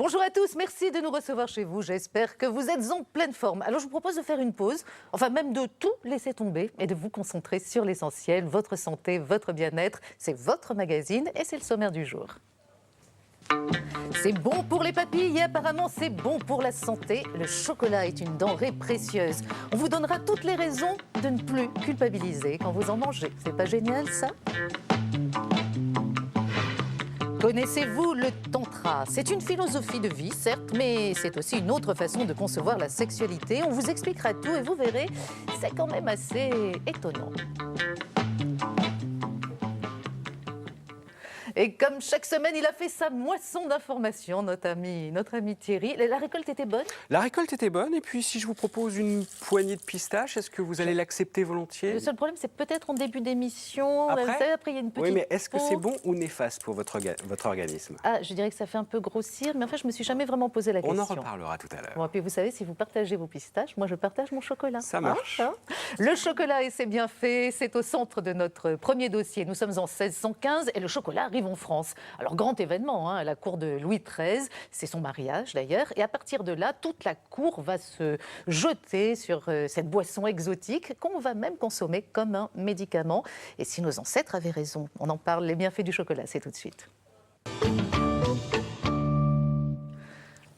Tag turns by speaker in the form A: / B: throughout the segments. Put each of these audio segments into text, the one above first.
A: Bonjour à tous, merci de nous recevoir chez vous. J'espère que vous êtes en pleine forme. Alors je vous propose de faire une pause, enfin même de tout laisser tomber et de vous concentrer sur l'essentiel, votre santé, votre bien-être. C'est votre magazine et c'est le sommaire du jour. C'est bon pour les papilles et apparemment c'est bon pour la santé. Le chocolat est une denrée précieuse. On vous donnera toutes les raisons de ne plus culpabiliser quand vous en mangez. C'est pas génial ça ? Connaissez-vous le tantra? C'est une philosophie de vie, certes, mais c'est aussi une autre façon de concevoir la sexualité. On vous expliquera tout et vous verrez, c'est quand même assez étonnant. Et comme chaque semaine, il a fait sa moisson d'informations, notre ami Thierry. La récolte était bonne?
B: La récolte était bonne, et puis si je vous propose une poignée de pistaches, est-ce que vous allez l'accepter volontiers?
A: Le seul problème, c'est peut-être en début d'émission.
B: Après,
A: il y a une petite
B: oui, mais est-ce que c'est
A: pause.
B: bon ou néfaste pour votre organisme?
A: Ah, je dirais que ça fait un peu grossir, mais enfin, je ne me suis jamais vraiment posé la question.
B: On en reparlera tout à l'heure.
A: Bon, et puis vous savez, si vous partagez vos pistaches, moi je partage mon chocolat.
B: Ça marche.
A: Le chocolat et ses bienfaits, c'est au centre de notre premier dossier. Nous sommes en 1615 et le chocolat arrive en France. Alors grand événement, à la cour de Louis XIII, c'est son mariage d'ailleurs. Et à partir de là, toute la cour va se jeter sur cette boisson exotique qu'on va même consommer comme un médicament. Et si nos ancêtres avaient raison, on en parle, les bienfaits du chocolat, c'est tout de suite.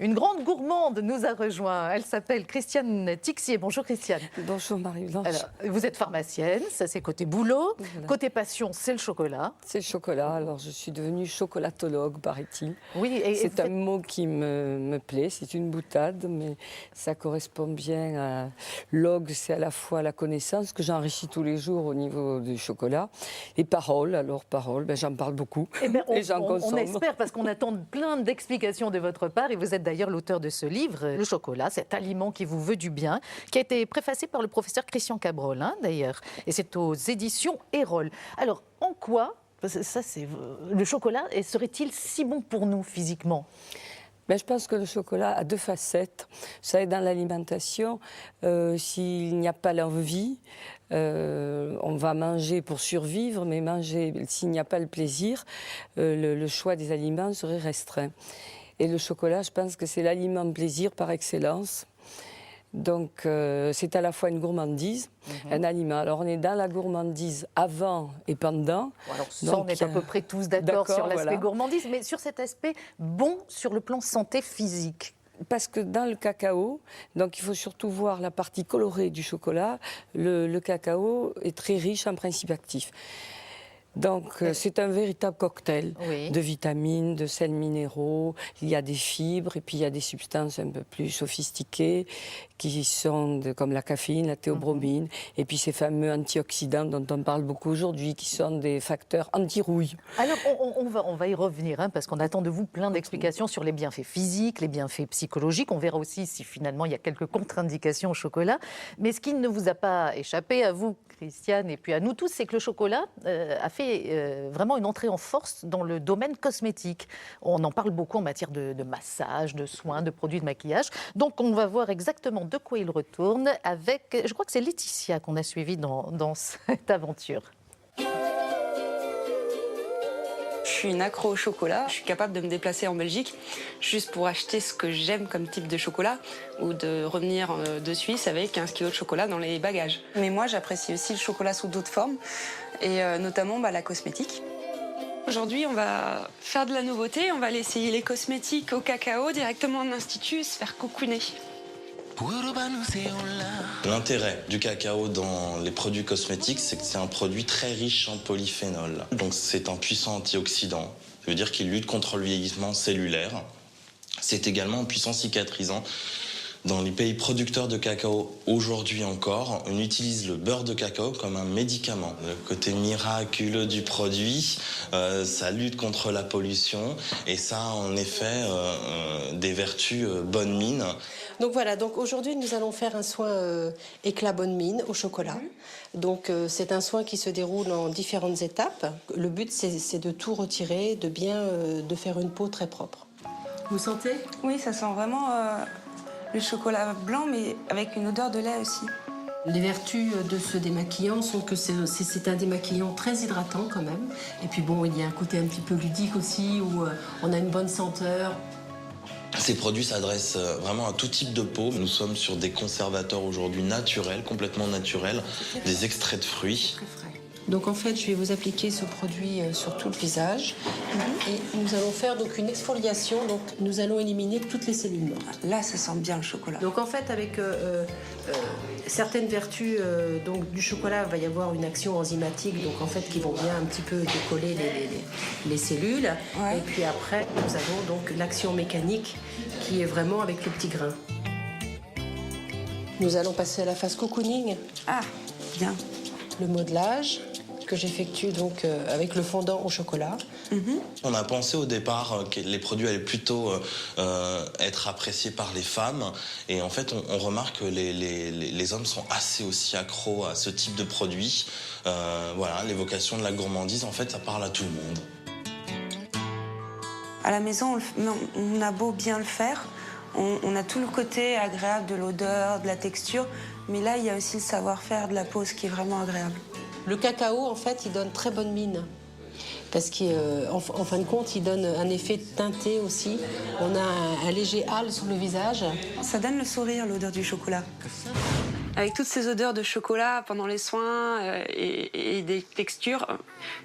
A: Une grande gourmande nous a rejoint. Elle s'appelle Christiane Tixier. Bonjour Christiane.
C: Bonjour Marie-Blanche.
A: Alors, vous êtes pharmacienne, ça c'est côté boulot.
C: Voilà.
A: Côté passion, c'est le chocolat.
C: C'est le chocolat. Alors je suis devenue chocolatologue, paraît-il.
A: Oui,
C: c'est un mot qui me plaît. C'est une boutade, mais ça correspond bien à log. C'est à la fois la connaissance que j'enrichis tous les jours au niveau du chocolat. Et parole. Alors parole, j'en parle beaucoup.
A: Et
C: j'en consomme.
A: On espère parce qu'on attend plein d'explications de votre part. Et vous êtes d'ailleurs l'auteur de ce livre, Le chocolat, cet aliment qui vous veut du bien, qui a été préfacé par le professeur Christian Cabrol, d'ailleurs. Et c'est aux éditions Erol. Alors, en quoi, ça c'est le chocolat, serait-il si bon pour nous physiquement ?
C: Je pense que le chocolat a deux facettes. Vous savez, dans l'alimentation, s'il n'y a pas l'envie, on va manger pour survivre, mais manger, s'il n'y a pas le plaisir, le choix des aliments serait restreint. Et le chocolat, je pense que c'est l'aliment plaisir par excellence. Donc, c'est à la fois une gourmandise, un aliment. Alors, on est dans la gourmandise avant et pendant.
A: Alors, ça, on est à peu près tous d'accord sur l'aspect gourmandise, mais sur cet aspect bon sur le plan santé physique.
C: Parce que dans le cacao, donc il faut surtout voir la partie colorée du chocolat, le cacao est très riche en principes actifs. Donc c'est un véritable cocktail de vitamines, de sels minéraux, il y a des fibres et puis il y a des substances un peu plus sophistiquées qui sont comme la caféine, la théobromine et puis ces fameux antioxydants dont on parle beaucoup aujourd'hui qui sont des facteurs anti-rouille.
A: Alors on va y revenir parce qu'on attend de vous plein d'explications sur les bienfaits physiques, les bienfaits psychologiques. On verra aussi si finalement il y a quelques contre-indications au chocolat. Mais ce qui ne vous a pas échappé à vous, Christiane, et puis à nous tous, c'est que le chocolat a fait vraiment une entrée en force dans le domaine cosmétique. On en parle beaucoup en matière de massage, de soins, de produits de maquillage. Donc on va voir exactement de quoi il retourne avec, je crois que c'est Laetitia qu'on a suivi dans cette aventure.
D: Je suis une accro au chocolat. Je suis capable de me déplacer en Belgique juste pour acheter ce que j'aime comme type de chocolat ou de revenir de Suisse avec 15 kilos de chocolat dans les bagages. Mais moi, j'apprécie aussi le chocolat sous d'autres formes et notamment la cosmétique. Aujourd'hui, on va faire de la nouveauté. On va aller essayer les cosmétiques au cacao directement en institut, se faire cocooner.
E: L'intérêt du cacao dans les produits cosmétiques, c'est que c'est un produit très riche en polyphénol. Donc c'est un puissant antioxydant. Ça veut dire qu'il lutte contre le vieillissement cellulaire. C'est également un puissant cicatrisant. Dans les pays producteurs de cacao, aujourd'hui encore, on utilise le beurre de cacao comme un médicament. Le côté miraculeux du produit, ça lutte contre la pollution et ça a en effet des vertus bonne mine.
F: Donc voilà, aujourd'hui nous allons faire un soin éclat bonne mine au chocolat. Donc c'est un soin qui se déroule en différentes étapes. Le but c'est de tout retirer, de faire une peau très propre. Vous sentez ?
D: Oui, ça sent vraiment le chocolat blanc, mais avec une odeur de lait aussi.
F: Les vertus de ce démaquillant sont que c'est un démaquillant très hydratant quand même. Et puis bon, il y a un côté un petit peu ludique aussi où on a une bonne senteur.
E: Ces produits s'adressent vraiment à tout type de peau. Nous sommes sur des conservateurs aujourd'hui naturels, complètement naturels, des extraits de fruits.
F: Donc en fait, je vais vous appliquer ce produit sur tout le visage. Et nous allons faire donc une exfoliation. Donc nous allons éliminer toutes les cellules mortes.
D: Là, ça sent bien le chocolat.
F: Donc en fait, avec certaines vertus donc, du chocolat, il va y avoir une action enzymatique, donc en fait qui vont bien un petit peu décoller les cellules.
D: Ouais.
F: Et puis après, nous avons donc l'action mécanique qui est vraiment avec le petit grain. Nous allons passer à la phase cocooning,
D: Ah, bien.
F: le modelage que j'effectue donc avec le fondant au chocolat.
E: On a pensé au départ que les produits allaient plutôt être appréciés par les femmes. Et en fait, on remarque que les hommes sont assez aussi accros à ce type de produits. Voilà, l'évocation de la gourmandise, en fait, ça parle à tout le monde.
D: À la maison, on a beau bien le faire, on a tout le côté agréable de l'odeur, de la texture, mais là, il y a aussi le savoir-faire de la pose qui est vraiment agréable.
F: Le cacao, en fait, il donne très bonne mine. Parce qu'en fin de compte, il donne un effet teinté aussi. On a un léger hâle sur le visage.
D: Ça donne le sourire, l'odeur du chocolat. Avec toutes ces odeurs de chocolat pendant les soins et des textures,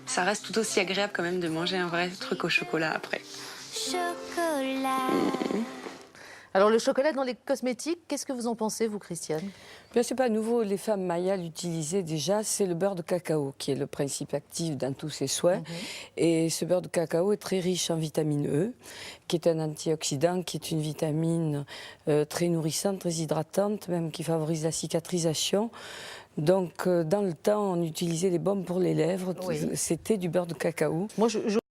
D: ça reste tout aussi agréable quand même de manger un vrai truc au chocolat après.
G: Chocolat.
A: Alors le chocolat dans les cosmétiques, qu'est-ce que vous en pensez, vous, Christiane?
C: Bien, c'est pas nouveau. Les femmes mayas l'utilisaient déjà. C'est le beurre de cacao qui est le principe actif dans tous ces soins. Et ce beurre de cacao est très riche en vitamine E, qui est un antioxydant, qui est une vitamine très nourrissante, très hydratante, même qui favorise la cicatrisation. Donc, dans le temps, on utilisait les baumes pour les lèvres.
A: Oui.
C: C'était du beurre de cacao.
A: Moi, je